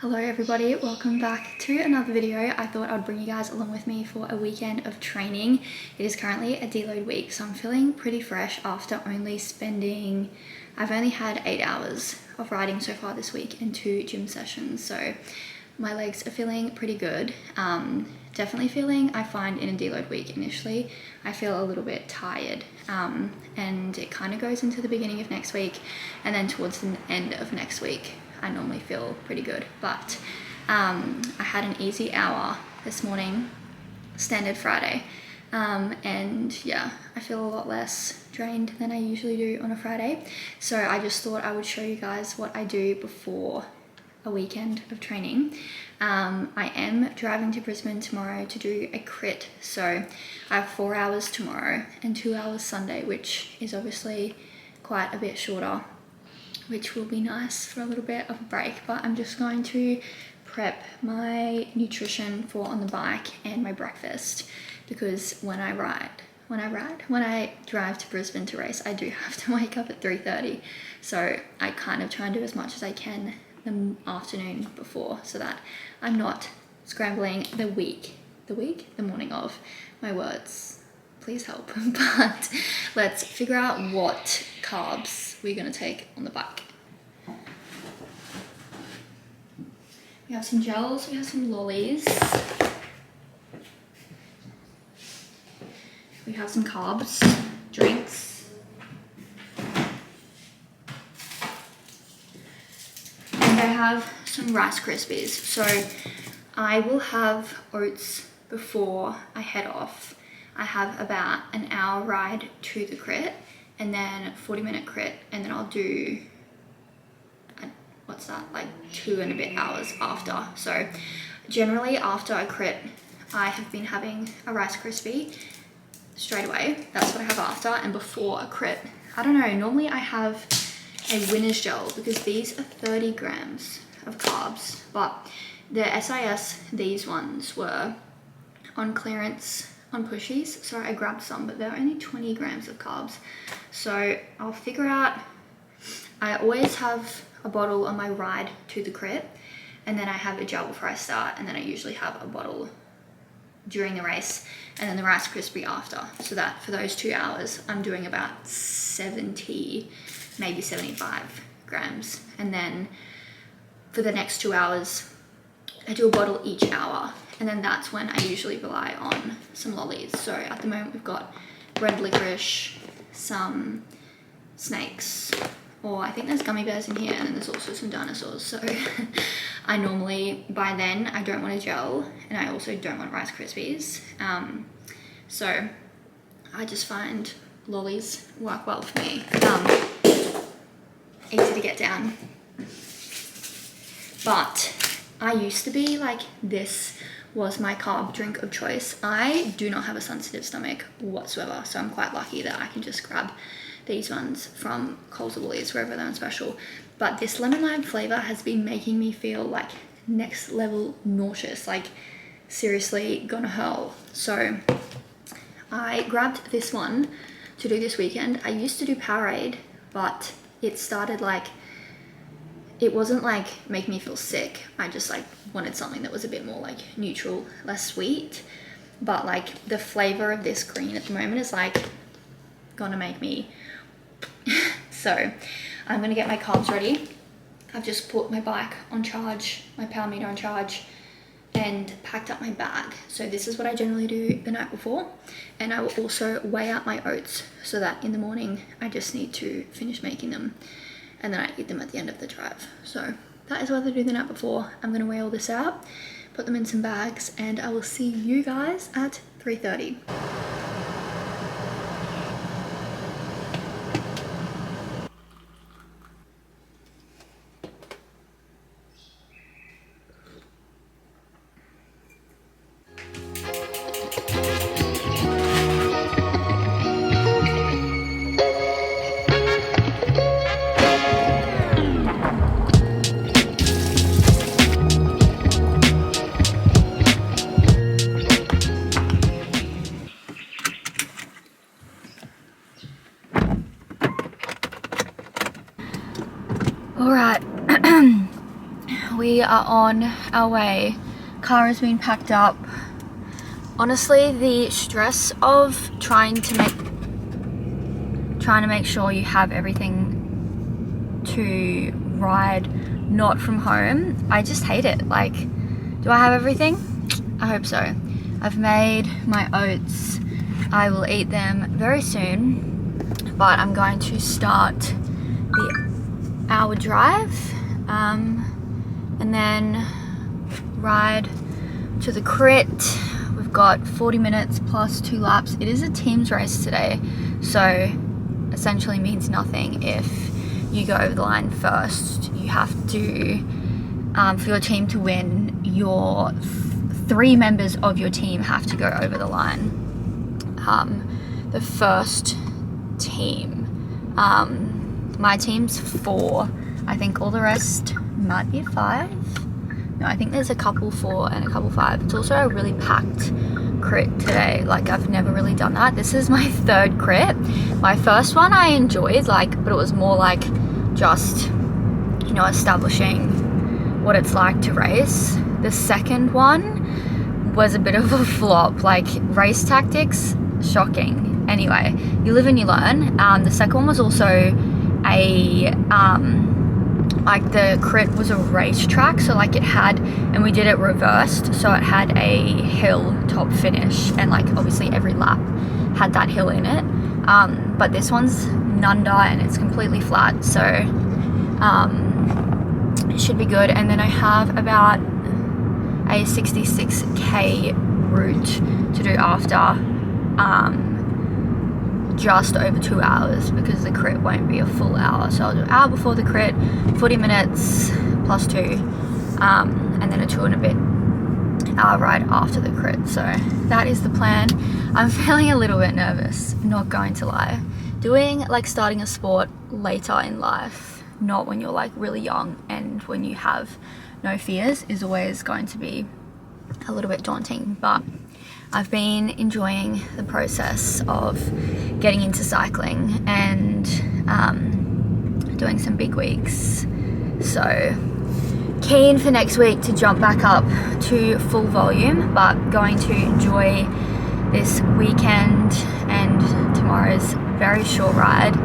Hello everybody, welcome back to another video. I thought I'd bring you guys along with me for a weekend of training. It is currently a deload week, so I'm feeling pretty fresh after I've only had 8 hours of riding so far this week and 2 gym sessions, so my legs are feeling pretty good. Definitely feeling, I find in a deload week initially, I feel a little bit tired, and it kind of goes into the beginning of next week, and then towards the end of next week I normally feel pretty good. But I had an easy hour this morning, standard Friday, and yeah, I feel a lot less drained than I usually do on a Friday. So I just thought I would show you guys what I do before a weekend of training. I am driving to Brisbane tomorrow to do a crit, so I have 4 hours tomorrow and 2 hours Sunday, which is obviously quite a bit shorter, which will be nice for a little bit of a break. But I'm just going to prep my nutrition for on the bike and my breakfast, because when I drive to Brisbane to race, I do have to wake up at 3:30. So I kind of try and do as much as I can the afternoon before, so that I'm not scrambling the morning of. My words, please help. But let's figure out what carbs we're gonna take on the bike. We have some gels, we have some lollies, we have some carbs, drinks, and I have some Rice Krispies. So I will have oats before I head off. I have about an hour ride to the crit, and then a 40-minute crit, and then I'll do, what's that, like 2 and a bit hours after. So generally after I crit, I have been having a Rice Krispie straight away. That's what I have after. And before a crit, I don't know, normally I have a Winner's gel, because these are 30 grams of carbs, but the SIS, these ones were on clearance on Pushies, so I grabbed some, but they're only 20 grams of carbs. So I'll figure out, I always have a bottle on my ride to the crit, and then I have a gel before I start, and then I usually have a bottle during the race, and then the Rice Krispie after, so that for those 2 hours I'm doing about 70, maybe 75 grams. And then for the next 2 hours I do a bottle each hour, and then that's when I usually rely on some lollies. So at the moment we've got red licorice, some snakes, or I think there's gummy bears in here, and then there's also some dinosaurs. So I normally, by then, I don't want a gel, and I also don't want Rice Krispies. So I just find lollies work well for me. Easy to get down. But I used to be like, this was my carb drink of choice. I do not have a sensitive stomach whatsoever, so I'm quite lucky that I can just grab these ones from Coles or Woolies, wherever they're on special. But this lemon lime flavor has been making me feel like next level nauseous, like seriously gonna hurl. So I grabbed this one to do this weekend. I used to do Powerade, but it started like, it wasn't like making me feel sick. I just like wanted something that was a bit more like neutral, less sweet. But like the flavor of this green at the moment is like gonna make me so I'm gonna get my carbs ready. I've just put my bike on charge, my power meter on charge, and packed up my bag. So this is what I generally do the night before, and I will also weigh out my oats, so that in the morning I just need to finish making them, and then I eat them at the end of the drive. So that is what I do the night before. I'm gonna weigh all this out, put them in some bags, and I will see you guys at 3:30. are on our way. Car has been packed up. Honestly, the stress of trying to make sure you have everything to ride not from home, I just hate it. Like, do I have everything? I hope so. I've made my oats. I will eat them very soon, but I'm going to start the hour drive and then ride to the crit. We've got 40 minutes plus 2 laps. It is a teams race today, so essentially means nothing if you go over the line first. You have to, for your team to win, your 3 members of your team have to go over the line. The first team, my team's 4. I think all the rest might be 5. No, I think there's a couple 4 and a couple 5. It's also a really packed crit today. Like, I've never really done that. This is my 3rd crit. My first one I enjoyed, like, but it was more like just, you know, establishing what it's like to race. The second one was a bit of a flop. Like, race tactics, shocking. Anyway, you live and you learn. The second one was also a like, the crit was a racetrack, so like it had, and we did it reversed, so it had a hill top finish, and like obviously every lap had that hill in it, but this one's Nunda and it's completely flat, so it should be good. And then I have about a 66k route to do after, just over 2 hours, because the crit won't be a full hour. So I'll do an hour before the crit, 40 minutes plus 2, and then a 2 and a bit hour ride after the crit. So that is the plan. I'm feeling a little bit nervous, not going to lie. Doing, like, starting a sport later in life, not when you're like really young and when you have no fears, is always going to be a little bit daunting, but I've been enjoying the process of getting into cycling and doing some big weeks. So keen for next week to jump back up to full volume, but going to enjoy this weekend and tomorrow's very short ride,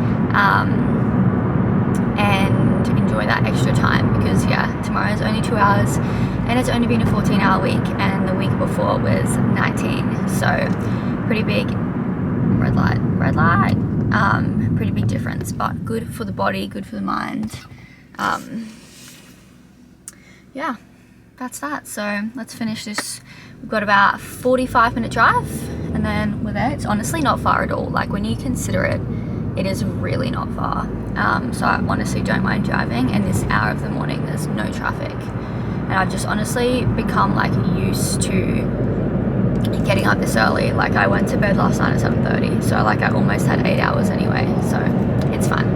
and enjoy that extra time, because yeah, tomorrow's only 2 hours and it's only been a 14-hour week, and the week before was 19, so pretty big red light, pretty big difference, but good for the body, good for the mind. Yeah, that's that. So let's finish this. We've got about a 45-minute drive and then we're there. It's honestly not far at all. Like, when you consider it, it is really not far. So I honestly don't mind driving, and this hour of the morning there's no traffic, and I've just honestly become like used to getting up this early. Like, I went to bed last night at 7:30, so like I almost had 8 hours anyway, so it's fine.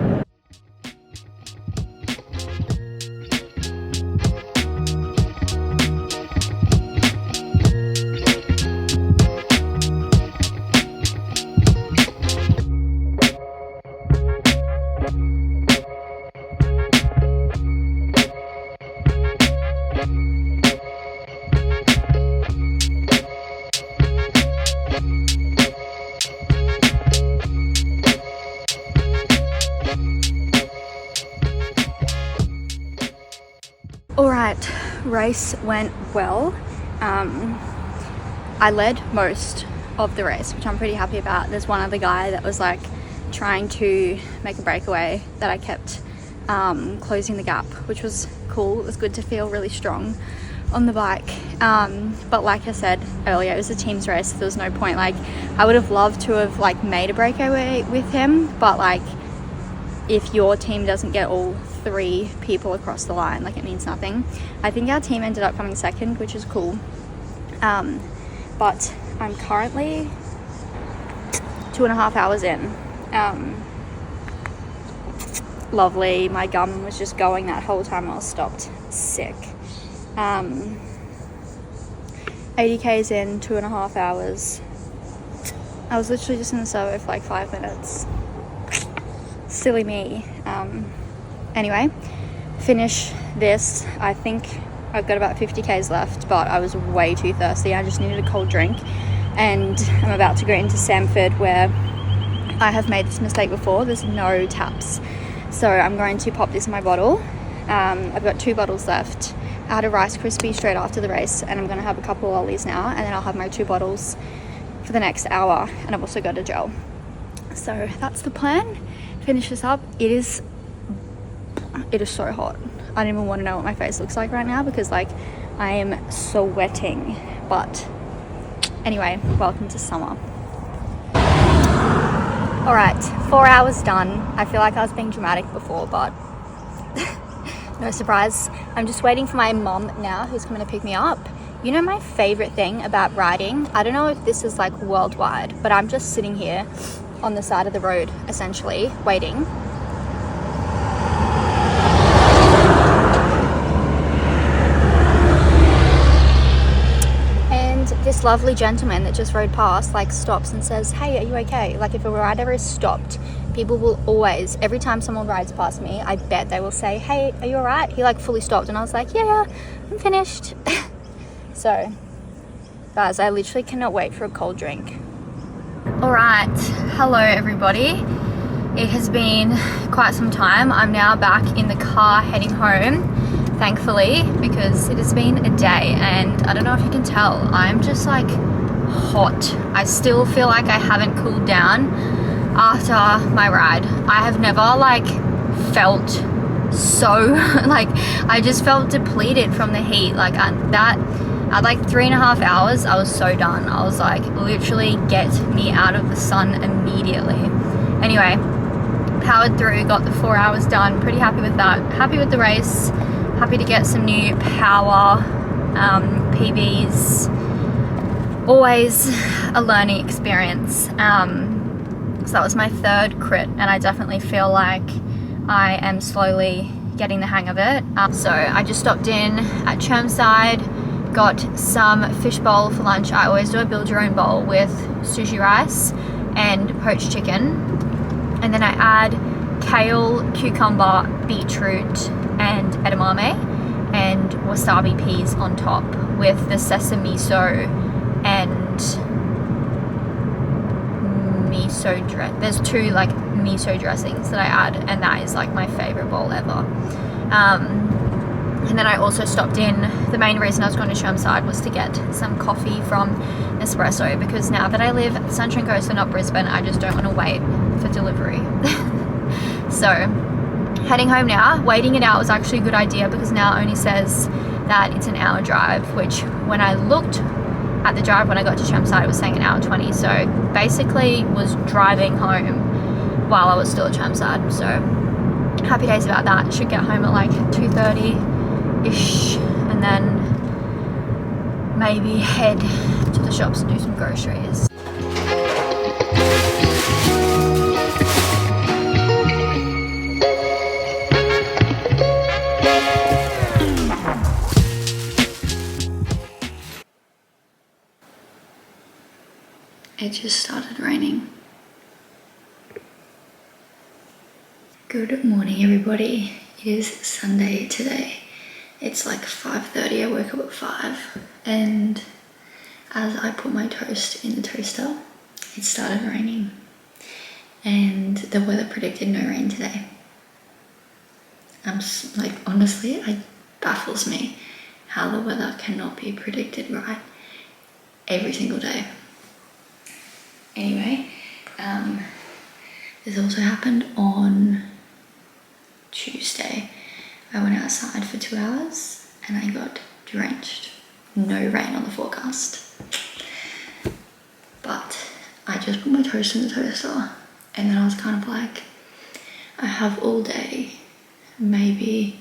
Alright, race went well. I led most of the race, which I'm pretty happy about. There's one other guy that was like trying to make a breakaway that I kept closing the gap, which was cool. It was good to feel really strong on the bike. But like I said earlier, it was a team's race, so there was no point. Like, I would have loved to have like made a breakaway with him, but like, if your team doesn't get all 3 people across the line, like, it means nothing. I think our team ended up coming second, which is cool. But I'm currently 2.5 hours in. Lovely. My gum was just going that whole time I was stopped. Sick. 80k's in, 2.5 hours. I was literally just in the survey for like 5 minutes. Silly me. Anyway, finish this. I think I've got about 50 k's left, but I was way too thirsty. I just needed a cold drink, and I'm about to go into Samford where I have made this mistake before. There's no taps, so I'm going to pop this in my bottle. I've got 2 bottles left. I had a Rice Krispie straight after the race, and I'm going to have a couple of lollies now, and then I'll have my 2 bottles for the next hour, and I've also got a gel. So that's the plan. Finish this up. It is so hot. I don't even want to know what my face looks like right now because like I am sweating. But anyway, welcome to summer. All right, 4 hours done. I feel like I was being dramatic before, but no surprise. I'm just waiting for my mom now, who's coming to pick me up. You know my favorite thing about riding? I don't know if this is like worldwide, but I'm just sitting here on the side of the road, essentially, waiting. This lovely gentleman that just rode past like stops and says, hey, are you okay? Like if a rider is stopped, people will always, every time someone rides past me, I bet they will say, hey, are you all right? He like fully stopped, and I was like, yeah, I'm finished. So guys, I literally cannot wait for a cold drink. All right, hello everybody. It has been quite some time. I'm now back in the car heading home, thankfully, because it has been a day, and I don't know if you can tell, I'm just like hot. I still feel like I haven't cooled down after my ride. I have never like felt so like, I just felt depleted from the heat. Like at like 3.5 hours, I was so done. I was like, literally get me out of the sun immediately. Anyway, powered through, got the 4 hours done, pretty happy with that. Happy with the race. Happy to get some new power PBs. Always a learning experience. So that was my 3rd crit, and I definitely feel like I am slowly getting the hang of it. So I just stopped in at Chermside, got some fish bowl for lunch. I always do a build your own bowl with sushi rice and poached chicken, and then I add kale, cucumber, beetroot and edamame and wasabi peas on top with the sesame miso and miso dress. There's 2 like miso dressings that I add, and that is like my favorite bowl ever. And then I also stopped in, the main reason I was going to Chermside was to get some coffee from Nespresso, because now that I live at the Sunshine Coast and not Brisbane, I just don't want to wait for delivery. So heading home now. Waiting it out was actually a good idea because now it only says that it's an hour drive, which when I looked at the drive when I got to Chermside, it was saying an hour 20. So basically was driving home while I was still at Chermside. So happy days about that. Should get home at like 2:30-ish, and then maybe head to the shops and do some groceries. It just started raining. Good morning everybody. It is Sunday today. It's like 5:30, I woke up at 5, and as I put my toast in the toaster, it started raining. And the weather predicted no rain today. I'm like, honestly, it baffles me how the weather cannot be predicted right every single day. Anyway, this also happened on Tuesday. I went outside for 2 hours and I got drenched. No rain on the forecast. But I just put my toast in the toaster, and then I was kind of like, I have all day. Maybe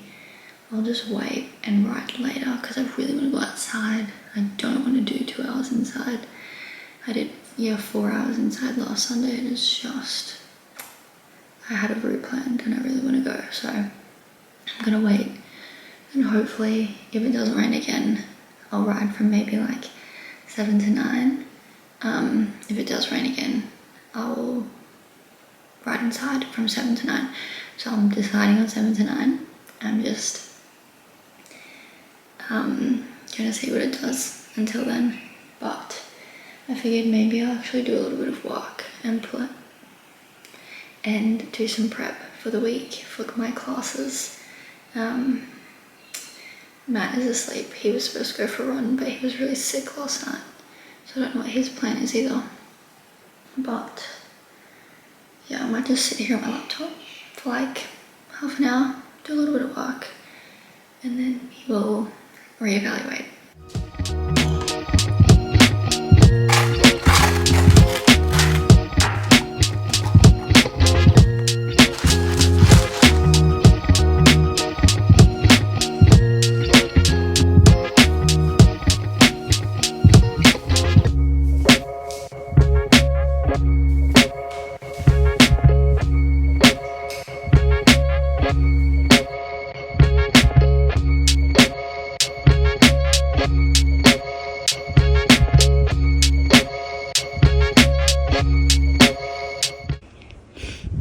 I'll just wait and write later because I really want to go outside. I don't want to do 2 hours inside. I did 4 hours inside last Sunday, and it's just, I had a route planned and I really want to go, so I'm gonna wait, and hopefully if it doesn't rain again, I'll ride from maybe like 7 to 9. If it does rain again, I'll ride inside from 7 to 9. So I'm deciding on 7 to 9. I'm just Gonna see what it does until then, but I figured maybe I'll actually do a little bit of work and do some prep for the week for my classes. Matt is asleep. He was supposed to go for a run, but he was really sick last night, so I don't know what his plan is either. But yeah, I might just sit here on my laptop for like half an hour, do a little bit of work, and then we will reevaluate.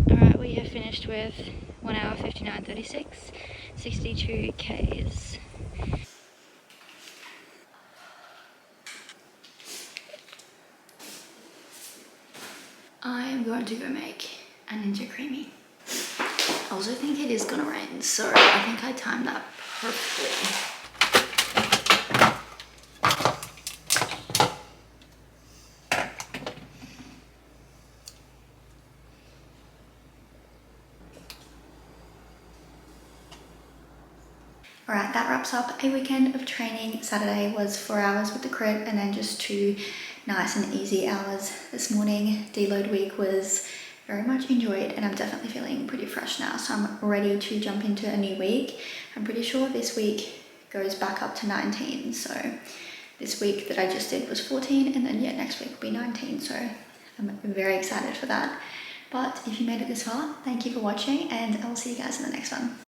Alright, we have finished with 1 hour 59:36, 62 Ks. I am going to go make a Ninja Creamy. I also think it is gonna rain, so I think I timed that perfectly. Alright, that wraps up a weekend of training. Saturday was 4 hours with the crit and then just 2 nice and easy hours this morning. Deload week was very much enjoyed and I'm definitely feeling pretty fresh now, so I'm ready to jump into a new week. I'm pretty sure this week goes back up to 19, so this week that I just did was 14 and then yeah, next week will be 19, so I'm very excited for that. But if you made it this far, thank you for watching and I will see you guys in the next one.